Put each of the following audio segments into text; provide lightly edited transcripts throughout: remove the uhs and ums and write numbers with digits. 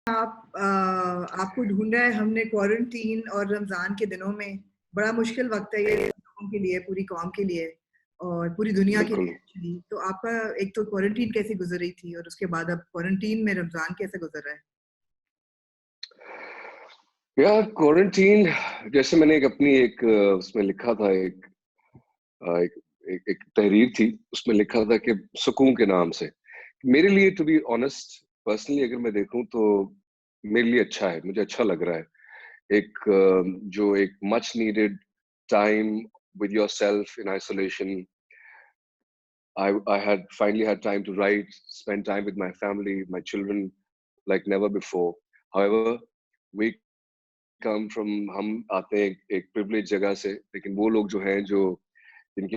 आपको ढूँढा है हमने क्वारंटीन और रमज़ान के दिनों में। बड़ा मुश्किल वक़्त है ये लोगों के लिए, पूरी कौम के लिए और पूरी दुनिया के लिए बिल्कुल। एक्चुअली। तो आपका एक तो क्वारंटीन कैसी गुज़र रही थी और उसके बाद अब क्वारंटीन में रमज़ान कैसे गुज़र रहा है? यार क्वारंटीन जैसे मैंने एक अपनी एक उसमें लिखा था एक एक तहरीर थी, उसमें लिखा था कि सुकून के नाम से। मेरे लिए टू बी ऑनेस्ट पर्सनली अगर मैं देखूँ तो मेरे लिए अच्छा है, मुझे अच्छा लग रहा है। जो एक much needed time with yourself in isolation I had finally had time to write, spend time with my family, my children, like never before. However, we come from हम आते हैं एक privileged जगह से, लेकिन वो लोग जो हैं जो जिनके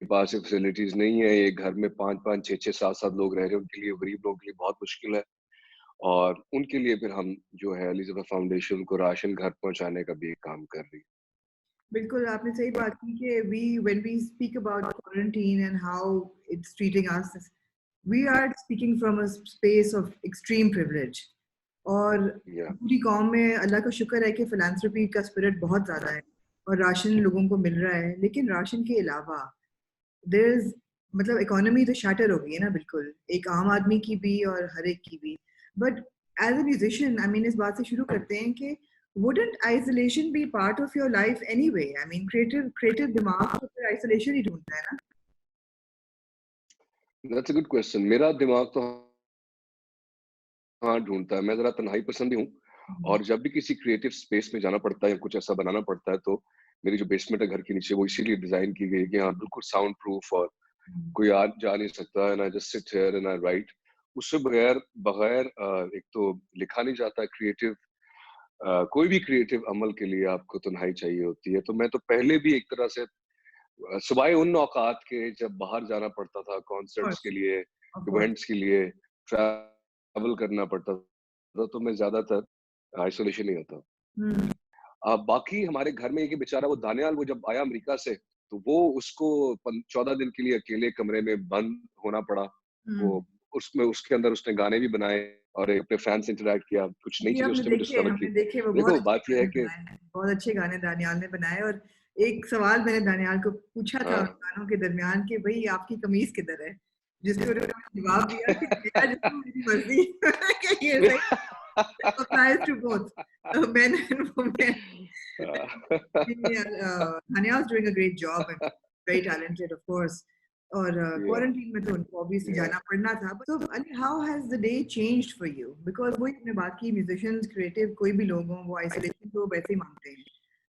पास ये फैसिलिटीज नहीं है, ये घर में 5-5, 6-6, 7-7 लोग रह रहे हैं, उनके लिए गरीब लोगों के लिए बहुत मुश्किल है और उनके लिए फिर हम जो है एलिज़ाबेथ फाउंडेशन को राशन घर पहुंचाने का भी एक काम कर रही है। बिल्कुल, आपने सही बात की कि when we speak about quarantine and how it's treating us, we are speaking from a space of extreme privilege और या पूरी कौम में अल्लाह का शुक्र है कि फिलैंथ्रोपी का स्पिरिट बहुत ज़्यादा है और राशन लोगों को मिल रहा है। लेकिन राशन के अलावा देयर इज़ मतलब इकोनॉमी तो शैटर हो गई है ना बिल्कुल, एक आम आदमी की भी और हर एक की भी। But as a musician I mean इस बात से शुरू करते हैं कि wouldn't isolation be part of your life anyway? I mean creative दिमाग तो फिर आइसोलेशन ही ढूँढता है ना? That's a good question. मेरा दिमाग तो हाँ, ढूँढता है। मैं ज़रा तन्हाई पसंद ही हूँ हुँ, और जब भी किसी क्रिएटिव स्पेस में जाना पड़ता है या कुछ ऐसा बनाना पड़ता है, तो मेरी जो बेसमेंट है घर के नीचे, वो इसीलिए डिज़ाइन की गई है कि हाँ, बिल्कुल साउंड प्रूफ और हुँ। कोई आ जा नहीं सकता and I just sit here and I right. उससे बगैर बगैर एक तो लिखा नहीं जाता क्रिएटिव कोई भी क्रिएटिव अमल के लिए आपको तन्हाई चाहिए होती है। तो मैं तो पहले भी एक तरह से सिवाय उन औकात के जब बाहर जाना पड़ता था ऑफ कॉन्सर्ट्स के लिए, कोर्स। इवेंट्स के लिए, ट्रैवल करना पड़ता था, तो मैं ज़्यादातर आइसोलेशन ही होता। हुँ, बाकी हमारे घर में एक बेचारा वो दानियाल वो जब आया अमेरिका से, तो वो उसको 14 दिन के लिए अकेले कमरे में बंद होना पड़ा। हुँ। वो उसमें उसके अंदर उसने गाने भी बनाए और अपने फैन से इंटरैक्ट किया, कुछ नई जी, चीज़ें हमने उसने भी देखे डिस्कवर की। हमने देखे वो बहुत देखो अच्छे बात ये गाने है कि बनाए हैं, बहुत अच्छे गाने दानियाल ने बनाए और एक सवाल मैंने दानियाल को पूछा था उन हाँ, गानों के दरमियान कि भई आपकी कमीज़ किधर है? जिसपे उन्होंने जवाब दिया कि मेरा जिस्म मेरी मर्ज़ी कि ये सही applies to both men and women. Hania is doing a great job and very talented, of course. और Yeah, क्वारंटीन में तो उनको ऑब्वियसली yeah. जाना पड़ना था। तो Ali how has the day changed for you? Because वही हमने बात की म्यूजिशियंस, क्रिएटिव कोई भी लोग हों, वो आइसोलेशन तो वैसे ही माँगते हैं।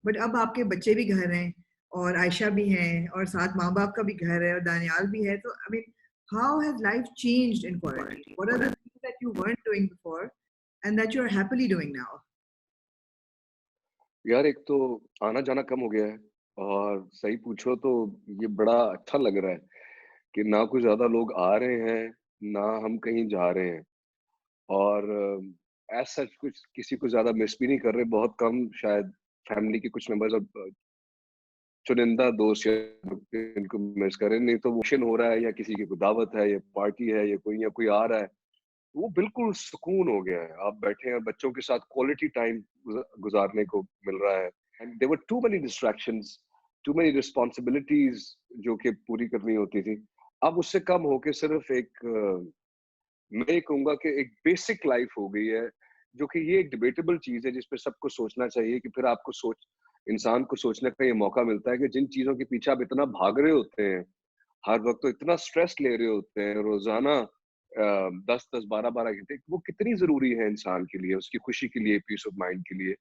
बट अब आपके बच्चे भी घर हैं और आयशा भी हैं और साथ माँ-बाप का भी घर है और दानियाल भी है। तो I mean how has life changed in quarantine? What are the things that you weren't doing before and that you are happily doing now? यार एक तो आना-जाना कम हो गया है और सही पूछो तो ये बड़ा अच्छा लग रहा है कि ना कोई ज़्यादा लोग आ रहे हैं, ना हम कहीं जा रहे हैं और एज़ सच कुछ किसी को ज़्यादा मिस भी नहीं कर रहे, बहुत कम शायद फैमिली के कुछ मेंबर्स अब चुनिंदा दोस्त या इनको मिस कर रहे हैं, नहीं तो फंक्शन हो रहा है या किसी की कोई दावत है या पार्टी है या कोई आ रहा है, वो बिल्कुल सुकून हो गया है। आप बैठे हैं बच्चों के साथ क्वालिटी टाइम गुज़ारने को मिल रहा है and there were too many distractions, too many responsibilities जो कि पूरी करनी होती थी। अब उससे कम होके सिर्फ मैं ये कहूँगा कि एक बेसिक लाइफ हो गई है, जो कि ये एक डिबेटेबल चीज़ है जिस पे सबको सोचना चाहिए कि फिर आपको इंसान को सोचने का ये मौका मिलता है कि जिन चीज़ों के पीछे आप इतना भाग रहे होते हैं, हर वक़्त तो इतना स्ट्रेस ले रहे होते हैं, रोज़ाना 10-10, 12-12 घंटे, वो कितनी ज़रूरी है इंसान के लिए, उसकी खुशी के लिए, पीस ऑफ माइंड के लिए।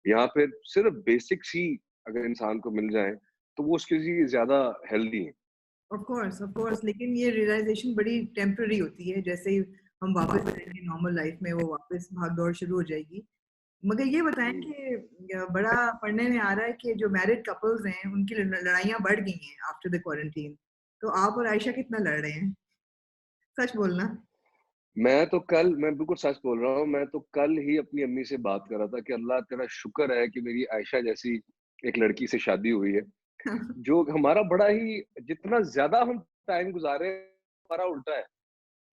यहाँ पे सिर्फ बेसिक्स ही अगर इंसान को मिल जाएँ, तो वो उसके लिए ज़्यादा हेल्दी है। ऑफ कोर्स लेकिन ये रियलाइज़ेशन बड़ी टेम्परेरी होती है, जैसे ही हम वापस आएँगे नॉर्मल लाइफ़ में वो वापस भाग-दौड़ शुरू हो जाएगी। मगर ये बताएँ हुँ। कि बड़ा पढ़ने में आ रहा है कि जो मैरिड कपल्स हैं, उनकी लड़ाइयाँ बढ़ गई हैं आफ्टर द क्वारंटीन। तो आप और आयशा कितना लड़ रहे हैं? सच बोलना। मैं बिल्कुल सच बोल रहा हूँ, मैं तो कल ही अपनी अम्मी से बात कर रहा था कि अल्लाह तेरा शुक्र है कि मेरी आयशा जैसी एक लड़की से शादी हुई है, जो हमारा बड़ा ही जितना ज़्यादा हम टाइम गुज़ारे, हमारा उल्टा है।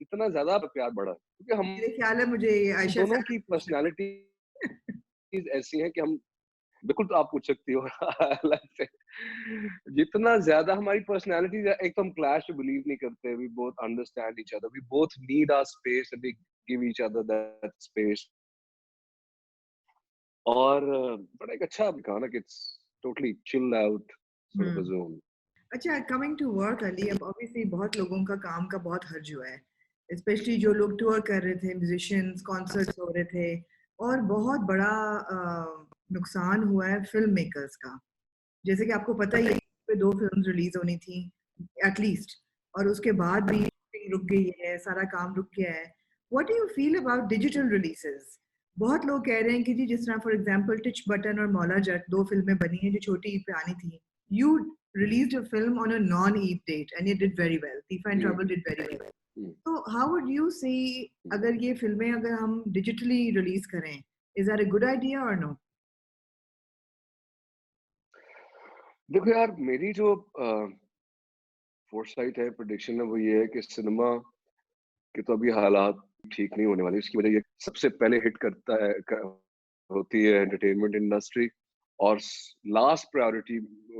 इतना ज़्यादा प्यार बढ़ा क्योंकि हम मेरे ख्याल है मुझे आयशा से दोनों अलग की पूछना पर्सनैलिटीज़ ऐसी हैं कि हम बिल्कुल तो आप पूछ सकती हो अलग से। जितना ज़्यादा हमारी पर्सनैलिटीज़ है, एक तो हम क्लैश में बिलीव नहीं करते, we both understand each other, we both need our space and we give each other that space. और बड़ा एक अच्छा गाना कि it's totally chilled out sort of a hmm. Zone. अच्छा, कमिंग टू वर्क अली, अब ऑब्वियसली बहुत लोगों का काम का बहुत हर्ज हुआ है, स्पेशली जो लोग टूर कर रहे थे, म्यूजिशियंस, कॉन्सर्ट्स हो रहे थे, और बहुत बड़ा नुकसान हुआ है फिल्म मेकर्स का। जैसे कि आपको पता ही है पे 2 फिल्म्स रिलीज होनी थी एटलीस्ट, और उसके बाद भी शूटिंग रुक गई है, सारा काम रुक गया है। What do you feel about digital releases? बहुत लोग कह रहे हैं कि जी, जिस तरह फॉर एग्जांपल टिच बटन और मौला जट 2 फिल्में बनी हैं जो छोटी ईद पे आनी थी। You released a film on a non-Eid date and it did very well. Thief and hmm, Trouble did very well. Hmm, So how would you see हुँ। अगर ये फिल्में अगर हम digitally release करें, is that a good idea or no? देखो यार मेरी जो फ़ोरसाइट है, प्रेडिक्शन है वो ये है कि सिनेमा के तो अभी हालात ठीक नहीं होने वाले। इसकी वजह ये सबसे पहले हिट करता है क होती है एंटरटेनमेंट इंडस्ट्री और लास्ट प्रायोरिटी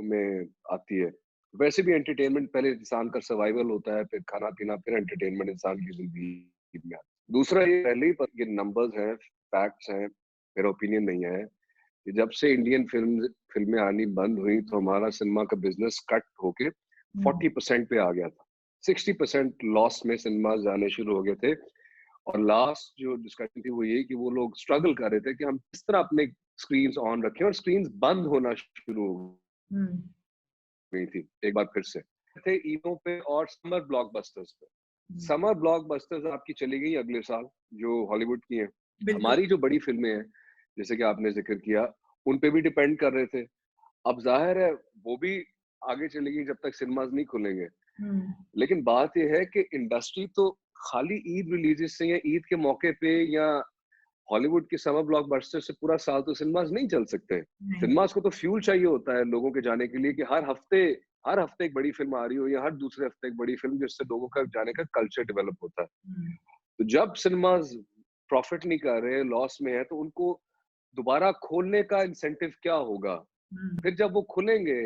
में आती है। वैसे भी एंटरटेनमेंट पहले इंसान का सर्वाइवल होता है, फिर खाना-पीना, फिर एंटरटेनमेंट इंसान की ज़िंदगी में आता है। दूसरा ये पहले ही ये नंबर्स हैं, फैक्ट्स हैं, मेरा ओपिनियन नहीं है कि जब से इंडियन फ़िल्में आनी बंद हुई तो हमारा सिनेमा का बिज़नेस कट होके Hmm. 40% पे आ गया था। 60% लॉस में सिनेमाज़ आने शुरू हो गए थे और लास्ट जो डिस्कशन थी वो ये कि वो लोग स्ट्रगल कर रहे थे कि हम किस तरह अपने स्क्रीन्स ऑन रखें और स्क्रीन्स बंद होना शुरू हो Hmm. गई थी एक बार फिर से। थे ईदों पे और समर ब्लॉकबस्टर्स पे। Hmm. समर ब्लॉकबस्टर्स आपकी चली गई अगले साल जो हॉलीवुड की हैं। बिल्कुल। हमारी जो बड़ी फ़िल्में हैं, जैसे कि आपने ज़िक्र किया, उन पे भी डिपेंड कर रहे थे। अब ज़ाहिर है वो भी आगे चलेगी जब तक सिनेमाज़ नहीं खुलेंगे। Hmm. लेकिन बात ये है कि इंडस्ट्री तो खाली ईद रिलीज़ेज़ से या ईद के मौके पे या हॉलीवुड के समर ब्लॉकबस्टर से पूरा साल तो सिनेमाज़ नहीं चल सकते। नहीं। सिनेमाज़ को तो फ्यूल चाहिए होता है लोगों के जाने के लिए कि हर हफ्ते एक बड़ी फ़िल्म आ रही हो या हर दूसरे हफ्ते एक बड़ी फ़िल्म जिससे लोगों का जाने का कल्चर डेवलप होता है। Hmm. तो जब सिनेमाज़ प्रॉफ़िट नहीं कर रहे, लॉस में है, तो उनको दोबारा खोलने का इंसेंटिव क्या होगा? Hmm. फिर जब वो खुलेंगे,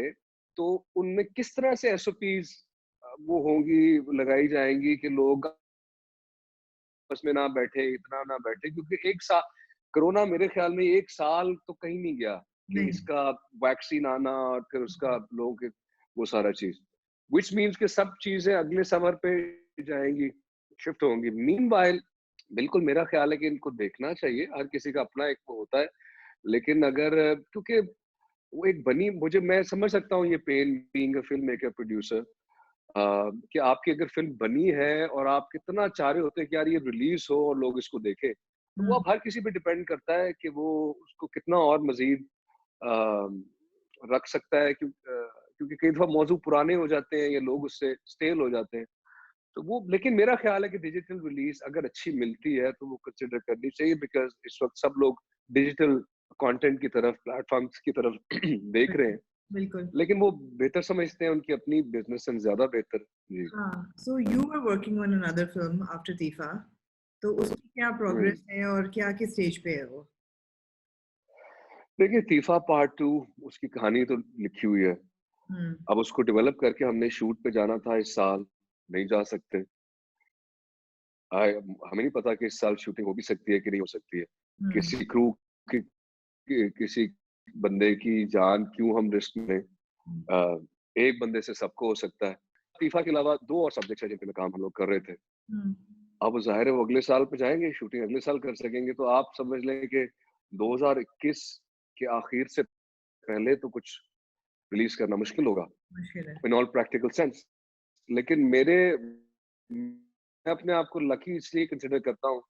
तो उनमें किस तरह से एसओपीज़ वो होंगी, लगाई जाएँगी कि लोग आपस में ना बैठे, इतना ना बैठे क्योंकि कोरोना मेरे ख़्याल में 1 साल तो कहीं नहीं गया कि नहीं। इसका वैक्सीन आना और फिर उसका लोगों के वो सारा चीज़। व्हिच मीन्स कि सब चीज़ें अगले समर पे जाएँगी, शिफ्ट होंगी। मीनव्हाइल बिल्कुल मेरा ख़्याल है कि इनको देखना चाहिए, हर किसी का अपना एक वो होता है। लेकिन अगर क्योंकि वो एक बनी मुझे मैं समझ सकता हूँ ये pain being a film maker producer कि आपकी अगर फ़िल्म बनी है और आप कितना चाह रहे होते हैं कि यार ये रिलीज़ हो और लोग इसको देखें, तो वो Hmm. अब हर किसी पे डिपेंड करता है कि वो उसको कितना और मज़ीद रख सकता है क्योंकि कई दफ़ा मौज़ू पुराने हो जाते हैं या लोग उससे स्टेल हो जाते हैं। तो वो लेकिन मेरा ख़्याल है कि डिजिटल रिलीज़ अगर अच्छी मिलती है तो वो कंसिडर करनी चाहिए बिकॉज़ इस वक़्त सब लोग डिजिटल कंटेंट की तरफ, प्लेटफ़ॉर्म्स की तरफ देख रहे हैं। बिल्कुल। लेकिन वो बेहतर समझते हैं उनकी अपनी बिज़नेस से ज़्यादा बेहतर। जी। हाँ, so you were working on another film after Tifa, तो उसकी क्या हुँ। प्रोग्रेस है और क्या किस स्टेज पे है वो? देखिए तीफा पार्ट 2 उसकी कहानी तो लिखी हुई है। Hmm. अब उसको डेवलप करके हमने शूट पे जाना था इस साल, नहीं जा सकते। हमें नहीं पता कि इस साल शूटिंग हो भी सकती है कि नहीं हो सकती है। Hmm. किसी क्रू की किसी बंदे की जान क्यों हम रिस्क में Hmm. एक बंदे से सबको हो सकता है। फीफा के अलावा 2 और सब्जेक्ट्स हैं जिन पे काम हम लोग कर रहे थे। Hmm. अब ज़ाहिर है वो अगले साल पे जाएँगे, शूटिंग अगले साल कर सकेंगे, तो आप समझ लें कि 2021 के आखिर से पहले तो कुछ रिलीज़ करना मुश्किल होगा, मुश्किल है। In all practical sense. लेकिन मैं अपने आप को लकी इसलिए कंसिडर करता हूँ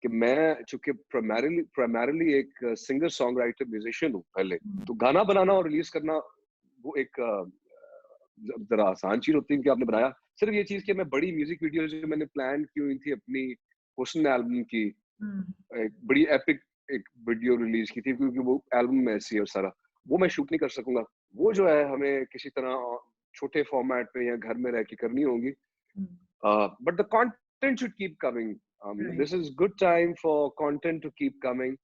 कि मैं चूँकि प्राइमरीली एक सिंगर सॉन्ग राइटर म्यूज़िशियन हूँ पहले, Hmm. तो गाना बनाना और रिलीज़ करना वो एक ज़रा आसान चीज़ होती है कि आपने बनाया। सिर्फ़ ये चीज़ कि मैं बड़ी म्यूज़िक वीडियोज़ जो मैंने प्लान की हुई थी अपनी हुस्न एल्बम की, Hmm. एक बड़ी एपिक एक वीडियो रिलीज़ की थी क्योंकि वो एल्बम में ऐसी है और सारा, वो मैं शूट नहीं कर सकूँगा। वो जो है हमें किसी तरह छोटे फॉर्मेट पे या घर में रह के करनी होगी। Hmm. But the content should keep coming. Right. This is good time for content to keep coming.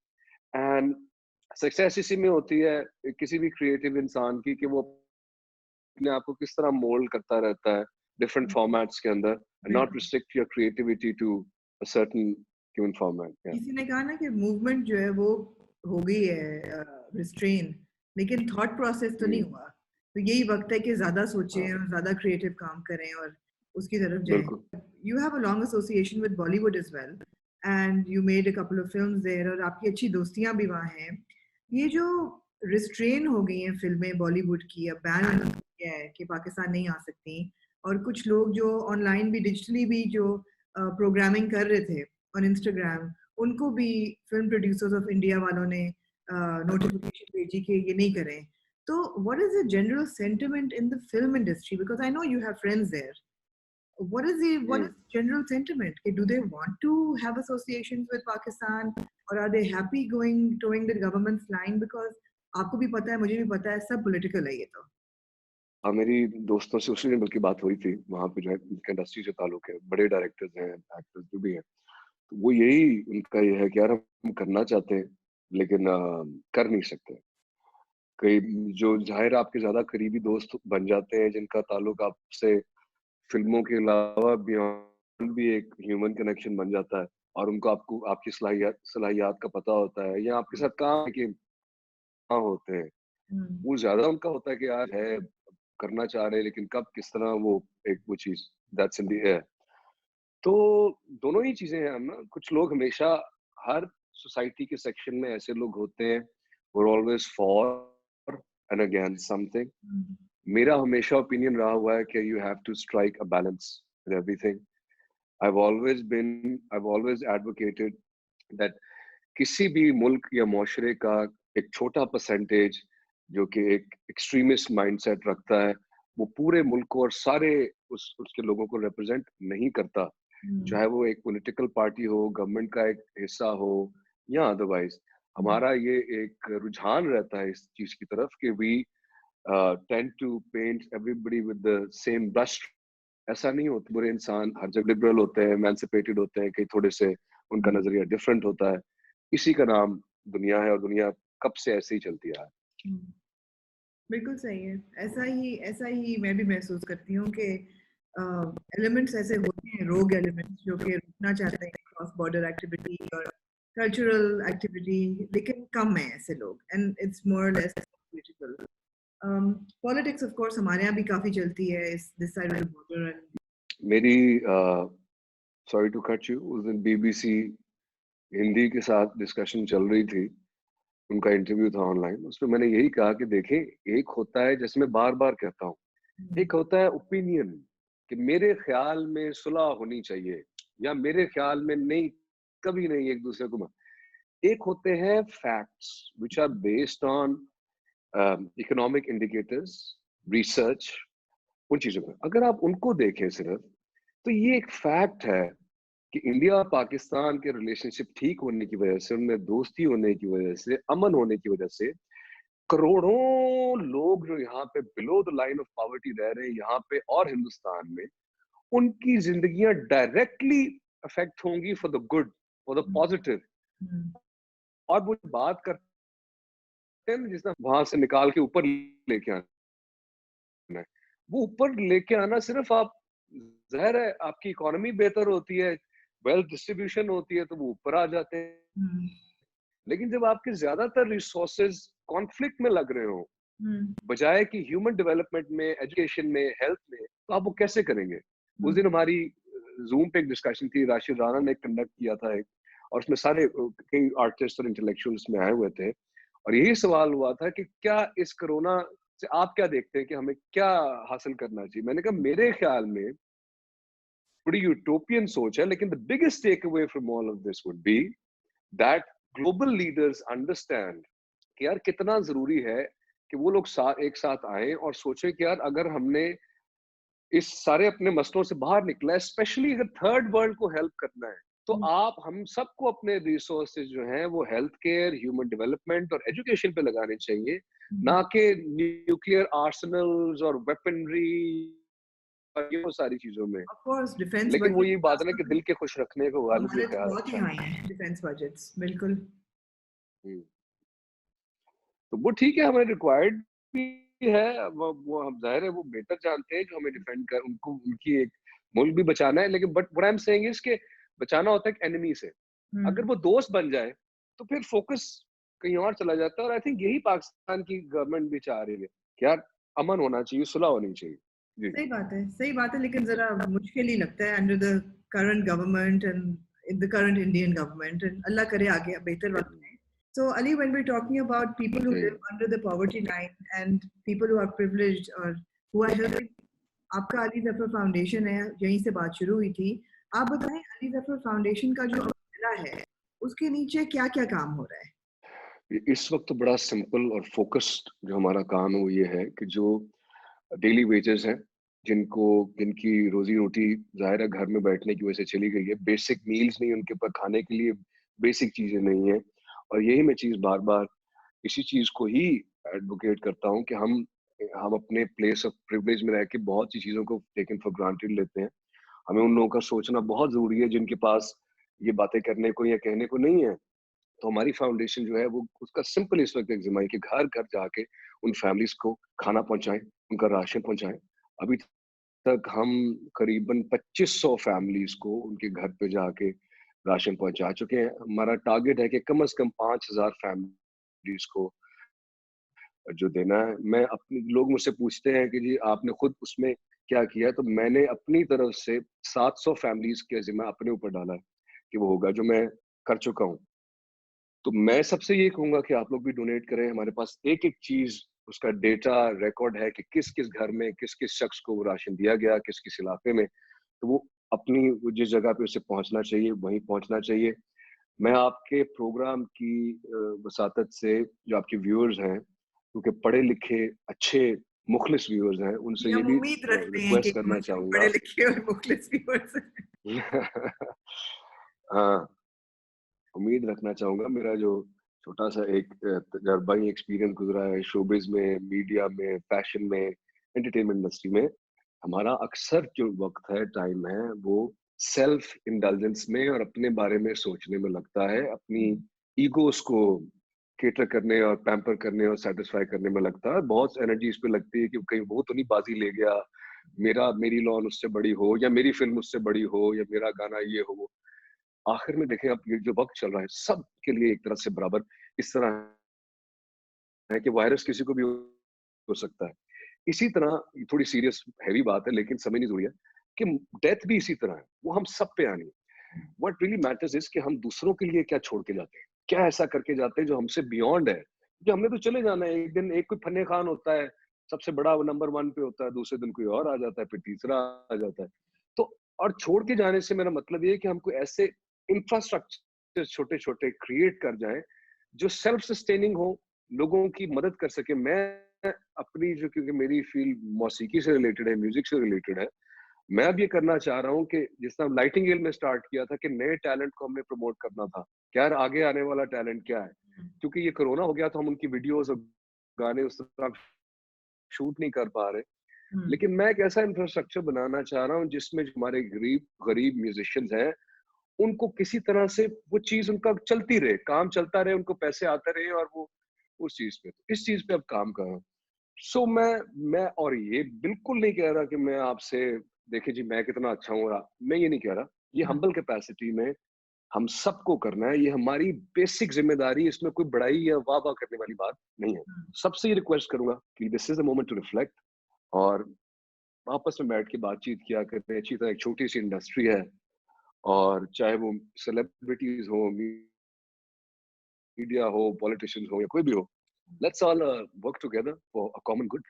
And success इसी में होती है किसी भी क्रिएटिव इंसान की, कि वो अपने आप को किस तरह मोल्ड करता रहता है डिफरेंट फॉर्मेट्स के अंदर, एंड नॉट बिल्कुल। Restrict your creativity to a certain given format. किसी ने कहा ना कि मूवमेंट जो है वो हो गई है रिस्ट्रेन, लेकिन थॉट प्रोसेस तो नहीं हुआ। तो यही वक्त है कि ज्यादा सोचें और ज्यादा क्रिएटिव काम करें और उसकी तरफ जाएं। बिल्कुल। You have a long association with Bollywood as well, and you made a couple of films there, और आपकी अच्छी दोस्तियां भी वहाँ हैं। ये जो रिस्ट्रेन हो गई हैं फिल्में बॉलीवुड की, अब बैन किया है कि पाकिस्तान नहीं आ सकती, और कुछ लोग जो ऑनलाइन भी डिजिटली भी जो प्रोग्रामिंग कर रहे थे ऑन इंस्टाग्राम, उनको भी फिल्म प्रोड्यूसर्स ऑफ इंडिया वालों ने नोटिफिकेशन भेजी कि ये नहीं करें। तो what is the general sentiment in the film industry, because I know you have friends there? what is general sentiment? Do they want to have associations with Pakistan, or are they happy going towing the government's line? Because आपको भी पता है, मुझे भी पता है, सब political है ये तो। हाँ, मेरी दोस्तों से उसी दिन बल्कि बात हुई थी, वहाँ पे जो है उनका इंडस्ट्री से ताल्लुक है, बड़े डायरेक्टर्स हैं, एक्टर्स जो भी हैं, तो वो यही उनका ये है कि यार हम करना चाहते हैं लेकिन कर नहीं सकते। कई जो ज़ाहिर आपके ज़्यादा करीबी दोस्त बन जाते हैं, जिनका ताल्लुक आपसे फ़िल्मों के अलावा बियॉन्ड भी एक ह्यूमन कनेक्शन बन जाता है, और उनको आपको आपकी सलाहियत का पता होता है, या आपके साथ काम के हाँ होते हैं, हम्म। वो ज़्यादा उनका होता है कि यार है, करना चाह रहे हैं लेकिन कब किस तरह वो एक वो चीज़ दैट्स इन द एयर। तो दोनों ही चीज़ें हैं ना, कुछ लोग हमेशा हर सोसाइटी के सेक्शन में ऐसे लोग होते हैं, वो are always for and against something. मेरा हमेशा ओपिनियन रहा हुआ है कि you have to strike a balance with everything. I've always advocated that किसी भी मुल्क या मुआशरे का एक छोटा परसेंटेज जो कि एक एक्सट्रीमिस्ट माइंडसेट रखता है, वो पूरे मुल्क को और सारे उसके लोगों को रिप्रेजेंट नहीं करता, चाहे वो एक पॉलिटिकल पार्टी हो, गवर्नमेंट का एक हिस्सा हो या अदरवाइज। हमारा ये एक रुझान रहता है इस चीज की तरफ कि we tend to paint everybody with the same brush. ऐसा नहीं होता, बुरे इंसान हर जगह लिबरल होते हैं, एमेंसिपेटेड होते हैं, कई थोड़े से उनका नजरिया डिफरेंट होता है। इसी का नाम दुनिया है, और दुनिया कब से ऐसे ही चलती आ रही है। बिल्कुल सही है। ऐसा ही मैं भी महसूस करती हूँ कि एलिमेंट्स ऐसे होते हैं, रोग एलिमेंट्स, जो कि रुकना चाहते हैं क्रॉस बॉर्डर एक्टिविटी और कल्चरल एक्टिविटी, लेकिन कम है ऐसे लोग, and it's more less political. Politics of course हमारे यहाँ भी काफी चलती है इस this side of the border. And मेरी सॉरी टू कट यू, उस दिन बीबीसी हिंदी के साथ डिस्कशन चल रही थी, उनका इंटरव्यू था ऑनलाइन, उसमें मैंने यही कहा कि देखें, एक होता है जैसे मैं बार बार कहता हूँ, एक होता है ओपिनियन कि मेरे ख्याल में सुलह होनी चाहिए, या मेरे ख्याल में नहीं, कभी नहीं एक दूसरे को। एक होते हैं facts which are based on economic indicators, research, उन चीजों पर अगर आप उनको देखें सिर्फ, तो ये एक फैक्ट है कि इंडिया और पाकिस्तान के रिलेशनशिप ठीक होने की वजह से, उनमें दोस्ती होने की वजह से, अमन होने की वजह से, करोड़ों लोग जो यहाँ पे below the line of poverty रह रहे हैं यहाँ पे और हिंदुस्तान में, उनकी जिंदगियां डायरेक्टली अफेक्ट होंगी for the good, for the positive. और वो बात करते हैं जिस तरह वहां से निकाल के ऊपर लेके आना है, वो ऊपर लेके आना सिर्फ आप, जाहिर है आपकी इकोनॉमी बेहतर होती है, वेल्थ डिस्ट्रीब्यूशन होती है, तो वो ऊपर आ जाते हैं। लेकिन जब आपके ज्यादातर रिसोर्सेज कॉन्फ्लिक्ट में लग रहे हो, बजाय कि ह्यूमन डेवलपमेंट में, एजुकेशन में, हेल्थ में, तो आप वो कैसे करेंगे? उस दिन हमारी जूम पे एक डिस्कशन थी, राशिद राणा ने कंडक्ट किया था एक, और उसमें सारे कई आर्टिस्ट और इंटेलेक्चुअल्स में आए हुए थे, और यही सवाल हुआ था कि क्या इस कोरोना से आप क्या देखते हैं कि हमें क्या हासिल करना चाहिए? मैंने कहा मेरे ख्याल में बड़ी यूटोपियन सोच है, लेकिन the biggest take away from all of this would be that global leaders understand कि यार कितना जरूरी है कि वो लोग एक साथ आए और सोचे कि यार अगर हमने इस सारे अपने मसलों से बाहर निकला है, स्पेशली अगर थर्ड वर्ल्ड को हेल्प करना है, तो आप हम सबको अपने रिसोर्सेज जो हैं वो हेल्थ केयर, ह्यूमन डेवलपमेंट और एजुकेशन पे लगाने चाहिए, ना कि न्यूक्लियर आर्सेनल्स और वेपनरी ये वो सारी चीजों में, ऑफ कोर्स डिफेंस लेकिन वो बजट ये बात है ना कि दिल के खुश रखने को गालिब ये हमारे तो ख्याल बहुत ही अच्छा है। हाई हैं डिफेंस बजट्स, बिल्कुल। हम्म। तो वो ठीक है, हमें रिक्वायर्ड भी है, वो हम जाहिर है वो बेहतर जानते हैं जो हमें डिफेंड कर, उनको उनकी एक मुल्क भी बचाना है, लेकिन but what I am saying is के बचाना होता है एनिमी से। अगर वो दोस्त बन जाए तो फिर फोकस कहीं और चला जाता है, और आई थिंक यही पाकिस्तान की गवर्नमेंट भी चाह रही है कि यार अमन होना चाहिए, सुलह होनी चाहिए। जी। सही बात है, सही बात है, लेकिन जरा मुश्किल ही लगता है under the current government and in the current Indian government, and अल्लाह करे आगे बेहतर वक्त में। So Ali, when we're talking about people who live under the poverty line and people who are privileged or who are helping, आपका Ali Zafar foundation है, यहीं से बात शुरू हुई थी। आप बताएं अली जफर फाउंडेशन का जो अमला है उसके नीचे क्या क्या काम हो रहा है? इस वक्त तो बड़ा सिंपल और फोकस्ड जो हमारा काम है वो ये है कि जो डेली वेजेस हैं, जिनको जिनकी रोजी रोटी जाहिर है घर में बैठने की वजह से चली गई है, बेसिक मील्स नहीं, उनके पास खाने के लिए बेसिक चीजें नहीं है, और यही मैं चीज बार बार इसी चीज को ही एडवोकेट करता हूँ कि हम अपने प्लेस ऑफ प्रिविलेज में रह के बहुत सी चीजों को टेकन फॉर ग्रांटेड लेते हैं। हमें उन लोगों का सोचना बहुत जरूरी है जिनके पास ये बातें करने को या कहने को नहीं है। तो हमारी फाउंडेशन जो है वो उसका सिंपल इस वक्त एग्जाम है कि घर घर जाके उन फैमिलीज को खाना पहुंचाएं, उनका राशन पहुंचाएं। अभी तक हम करीबन 2500 फैमिलीज को उनके घर पे जाके राशन पहुंचा चुके हैं। हमारा टारगेट है कि कम से कम 5000 फैमिलीज को जो देना है। मैं अपनी लोग मुझसे पूछते हैं कि जी आपने खुद उसमें क्या किया, तो मैंने अपनी तरफ से 700 फैमिलीज के जिम्मा अपने ऊपर डाला है कि वो होगा जो मैं कर चुका हूँ। तो मैं सबसे ये कहूंगा कि आप लोग भी डोनेट करें। हमारे पास एक एक चीज उसका डेटा रिकॉर्ड है कि किस किस घर में किस किस शख्स को वो राशन दिया गया, किस किस इलाके में। तो वो अपनी वो जिस जगह पे उसे पहुंचना चाहिए वहीं पहुंचना चाहिए। मैं आपके प्रोग्राम की वसातत से जो आपके व्यूअर्स हैं, क्योंकि पढ़े लिखे अच्छे मुखलिस व्यूअर्स हैं, उनसे जी, ये हम भी उम्मीद रखते हैं कि रिक्वेस्ट कम करना से कम चाहूंगा। पढ़े लिखे और मुखलिस व्यूअर्स हैं। हाँ, उम्मीद रखना चाहूंगा। मेरा जो छोटा सा एक तजर्बा ही एक्सपीरियंस गुजरा है शोबिज में, मीडिया में, फैशन में, एंटरटेनमेंट इंडस्ट्री में, हमारा अक्सर जो वक्त है, टाइम है, वो सेल्फ इंडल्जेंस में और अपने बारे में सोचने में लगता है, अपनी ईगोस को केटर करने और पैम्पर करने और सेटिस्फाई करने में लगता है। बहुत एनर्जी इस पे लगती है कि कहीं वो तो नहीं बाजी ले गया, मेरी लॉन उससे बड़ी हो, या मेरी फिल्म उससे बड़ी हो, या मेरा गाना ये हो वो। आखिर में देखें, अब ये जो वक्त चल रहा है सब के लिए एक तरह से बराबर इस तरह है कि वायरस किसी को भी हो सकता है। इसी तरह ये थोड़ी सीरियस हैवी बात है लेकिन समझनी जरूरी है कि डेथ भी इसी तरह है, वो हम सब पे आनी है। व्हाट रियली मैटर्स इज कि हम दूसरों के लिए क्या छोड़ के जाते हैं, क्या ऐसा करके जाते हैं जो हमसे बियॉन्ड है। जो हमने तो चले जाना है, एक दिन एक कोई फन्ने खान होता है, सबसे बड़ा वो नंबर 1 पे होता है, दूसरे दिन कोई और आ जाता है, फिर तीसरा आ जाता है। तो और छोड़ के जाने से मेरा मतलब ये है कि हम कोई ऐसे इंफ्रास्ट्रक्चर छोटे छोटे क्रिएट कर जाएं जो सेल्फ सस्टेनिंग हो, लोगों की मदद कर सके। मैं अपनी जो, क्योंकि मेरी फील्ड मौसीकी से रिलेटेड है, म्यूजिक से रिलेटेड है, मैं अब ये करना चाह रहा हूँ कि जिस तरह नाइटिंगेल में स्टार्ट किया था कि नए टैलेंट को हमने प्रमोट करना था, क्या यार आगे आने वाला टैलेंट क्या है। क्योंकि ये कोरोना हो गया तो हम उनकी वीडियोस और गाने उस तरह शूट नहीं कर पा रहे। हम्म, लेकिन मैं एक ऐसा इंफ्रास्ट्रक्चर बनाना चाह रहा हूँ जिसमें जो हमारे गरीब गरीब म्यूजिशियंस हैं, उनको किसी तरह से वो चीज उनका चलती रहे, काम चलता रहे, उनको पैसे आते रहे, और वो उस चीज पे, तो इस चीज पे अब काम कर रहा हूँ। सो मैं और ये बिल्कुल नहीं कह रहा कि मैं आपसे, देखिए जी मैं कितना अच्छा हूँ, मैं ये नहीं कह रहा। ये हम्म, हम्बल कैपेसिटी में हम सबको करना है, ये हमारी बेसिक जिम्मेदारी है, इसमें कोई बड़ाई या वाह वाह करने वाली बात नहीं है। हम्म। सबसे ये रिक्वेस्ट करूंगा कि this is the moment to reflect, और आपस में बैठ के बातचीत किया करते हैं। अच्छी तरह एक छोटी सी इंडस्ट्री है, और चाहे वो सेलिब्रिटीज हो, मीडिया हो, पॉलिटिशियंस हो, या कोई भी हो, let's all work together for a common good.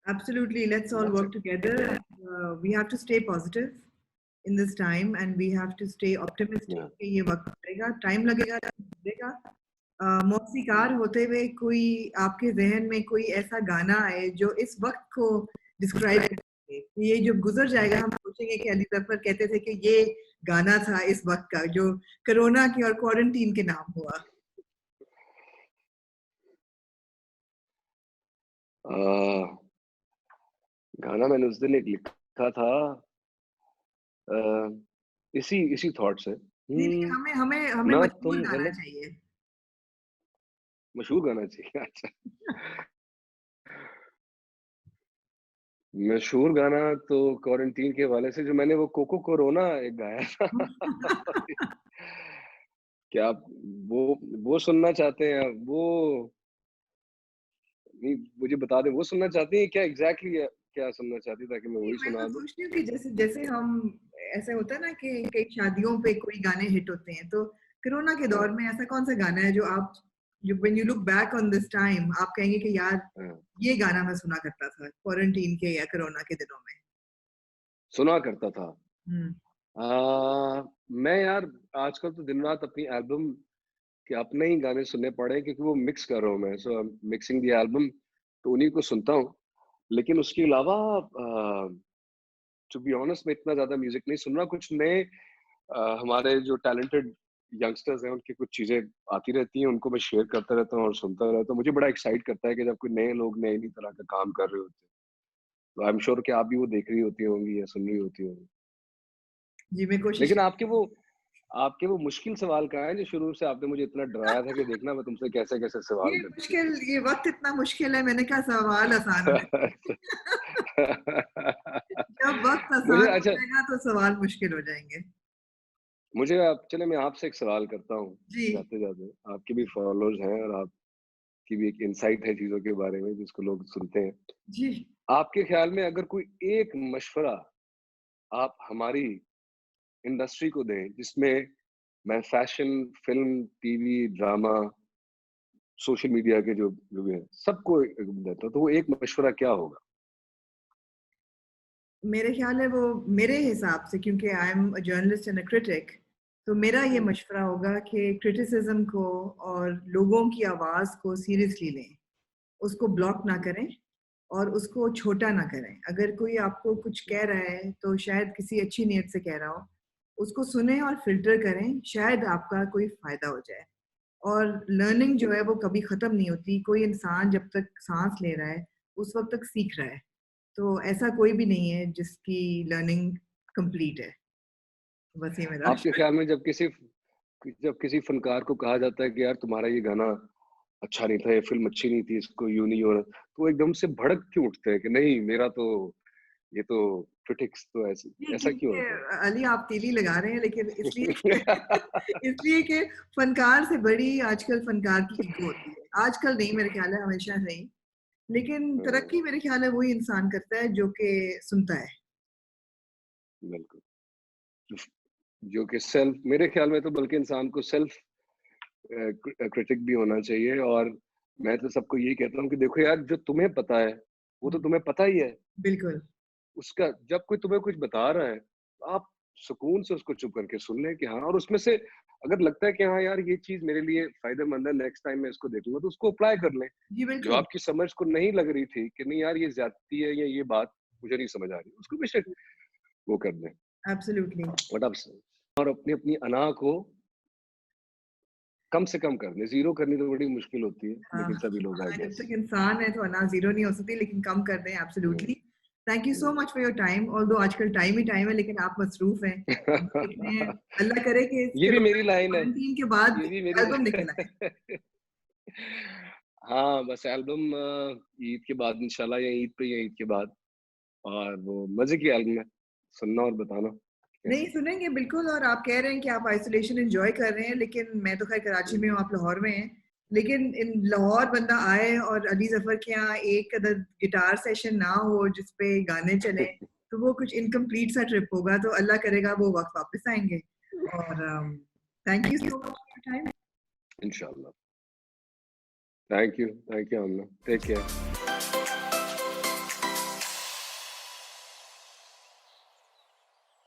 Absolutely, let's all that's work it. together. We have to stay positive in this time and we have to stay optimistic या कि ये वक्त लगेगा, टाइम लगेगा, लगेगा। मौसीकार होते हुए कोई आपके जहन में कोई ऐसा गाना आए जो इस वक्त को डिस्क्राइब करे, ये जो गुजर जाएगा हम सोचेंगे कि अली जफर कहते थे कि ये गाना था इस वक्त का जो कोरोना के और क्वारंटीन के नाम हुआ। गाना मैंने उस दिन एक लिखा लिखा था अ, इसी इसी थॉट से नहीं, नहीं, हमें हमें हमें ना मजबूर तुम गाना गलत चाहिए। मशहूर गाना चाहिए अच्छा। मशहूर गाना तो क्वारंटीन के हवाले से जो मैंने वो कोको कोरोना एक गाया था। क्या आप वो वो सुनना चाहते हैं? वो नहीं मुझे बता दें वो सुनना चाहती हैं क्या एग्ज़ैक्टली क्या सुनना चाहती हैं ताकि मैं नहीं, वही मैं तो सुना दूँ? सोचती हूँ कि जैसे जैसे हम ऐसे होता है ना कि कई शादियों पे कोई गाने हिट होते हैं, तो कोरोना के हाँ, दौर में ऐसा कौन-सा गाना है जो आप when you look back on this time आप कहेंगे कि यार हाँ। ये गाना मैं सुना करता था क्वारंटीन के या कोरोना के दिनों में? सुना करता था। हुँ, मैं यार आजकल तो दिन-रात अपनी एल्बम के अपने ही गाने सुनने पड़ रहे हैं क्योंकि वो मिक्स कर रहा हूँ मैं, so I am mixing the album तो उन्हीं को सुनता हूँ। लेकिन उसके अलावा टू बी ऑनेस्ट मैं इतना ज़्यादा म्यूज़िक नहीं सुन रहा, कुछ नए हमारे जो टैलेंटेड यंगस्टर्स हैं, उनकी कुछ चीज़ें आती रहती हैं, उनको मैं शेयर करता रहता हूँ और सुनता रहता हूँ। मुझे बड़ा एक्साइट करता है कि जब कोई नए लोग नई-नई तरह का काम कर रहे होते हैं। तो आई एम श्योर कि आप भी वो देख रही होती होंगी या सुन रही होती होंगी। जी, मैं कोशिश लेकिन आपके वो मुश्किल सवाल कहाँ हैं जो शुरू से आपने मुझे इतना डराया था कि देखना मैं तुमसे कैसे-कैसे सवाल करती हूँ। ये वक़्त इतना मुश्किल है, मैंने कहा सवाल आसान होने जब वक़्त मुझे आसान हो अच्छा जाएगा तो सवाल मुश्किल हो जाएँगे। मुझे आप चलिए मैं आपसे एक सवाल करता हूँ, जी, जाते-जाते। आपके भी फॉलोअर्स हैं और आपकी भी एक इनसाइट है चीज़ों के बारे में जिसको लोग सुनते हैं। जी। आपके ख़्याल में अगर कोई एक मशवरा आप हमारी इंडस्ट्री को दें जिसमें मैं fashion, film, TV, drama, social media के जो भी हैं, सबको देता हूँ, तो वो एक मशवरा क्या होगा? मेरे ख़्याल है वो मेरे हिसाब से क्योंकि I am a journalist and a critic, तो मेरा ये हुँ, मशवरा होगा कि क्रिटिसिज़्म को और लोगों की आवाज़ को सीरियसली लें। उसको ब्लॉक ना हुँ, करें और उसको छोटा ना करें। अगर कोई आपको कुछ हुँ, कह रहा है, तो शायद किसी अच्छी नीयत से कह रहा हो। उसको सुनें और फ़िल्टर करें, शायद आपका कोई फ़ायदा हो जाए। और लर्निंग जो है बिल्कुल। वो कभी ख़त्म नहीं होती। कोई इंसान जब तक साँस ले रहा है, उस वक़्त तक सीख रहा है। तो ऐसा कोई भी नहीं है जिसकी लर्निंग कंप्लीट है। बस ये मेरा आपके ख़्याल में जब किसी फ़नकार को कहा जाता है कि यार तुम्हारा ये गाना अच्छा नहीं था, ये फ़िल्म अच्छी नहीं थी, इसको यूँ नहीं हो रहा, तो वो एकदम से भड़क क्यों उठते हैं कि नहीं मेरा तो ये तो क्रिटिक्स तो ऐसे जी, ऐसा क्यों क्योंकि होता है? अली आप तीली लगा रहे हैं लेकिन इसलिए इसलिए कि फ़नकार से बड़ी आजकल फ़नकार की ईगो होती है। आजकल नहीं मेरे ख़्याल है हमेशा से ही। लेकिन हाँ, तरक्की मेरे ख़्याल है वही इंसान करता है जो कि सुनता है। बिल्कुल। जो कि सेल्फ मेरे ख़्याल में तो बल्कि इंसान को सेल्फ क्रिटिक भी होना चाहिए और मैं तो सबको यही कहता हूँ कि देखो यार जो तुम्हें पता है, वो तो हुँ, तुम्हें पता ही है। बिल्कुल। उसका जब कोई तुम्हें कुछ बता रहा है, तो आप सुकून से उसको चुप करके सुन लें कि हाँ और उसमें से अगर लगता है कि हाँ यार ये चीज़ मेरे लिए फ़ायदेमंद है, नेक्स्ट टाइम मैं इसको देखूँगा तो उसको अप्लाई कर लें। जी, जो बिल्कुल। आपकी समझ को नहीं लग रही थी कि नहीं यार ये ज़्यादती है या ये बात मुझे नहीं समझ आ रही, उसको बेशक वो कर दें। एब्सोल्युटली। बट आप स और अपनी-अपनी अना को कम से कम कर दें, ज़ीरो करनी तो बड़ी मुश्किल होती है, हाँ, लेकिन सभी लोग आई हाँ, जब गेस। तक इंसान है तो अना ज़ीरो नहीं हो सकती लेकिन कम कर दें हुँ, एब्सोल्युटली। थैंक यू सो हुँ। Much for your time although आजकल टाइम ही टाइम है लेकिन आप मसरूफ़ हैं। अब देखते हैं अल्लाह करे कि इस ये भी कोरोना मेरी लाइन है, क्वारंटीन के बाद ये भी मेरी एल्बम निकल आए। हाँ, बस एल्बम ईद के बाद इंशाल्लाह या ईद पे या ईद के बाद और वो मज़े की एल्बम है, सुनना और बताना नहीं, कैसी है। सुनेंगे बिल्कुल और आप कह रहे हैं कि आप आइसोलेशन एन्जॉय कर रहे हैं, लेकिन मैं तो ख़ैर कराची हुँ। में हूँ, आप लाहौर में हैं। लेकिन इन लाहौर बंदा आए और अली ज़फ़र के यहाँ एक अदद गिटार सेशन ना हो, जिस पे गाने चलें, तो वो कुछ इनकम्प्लीट सा ट्रिप होगा, तो अल्लाह करेगा वो वक़्त वापस आएँगे। और thank you so much for your time. इंशाल्लाह। Thank you Amna. Take care.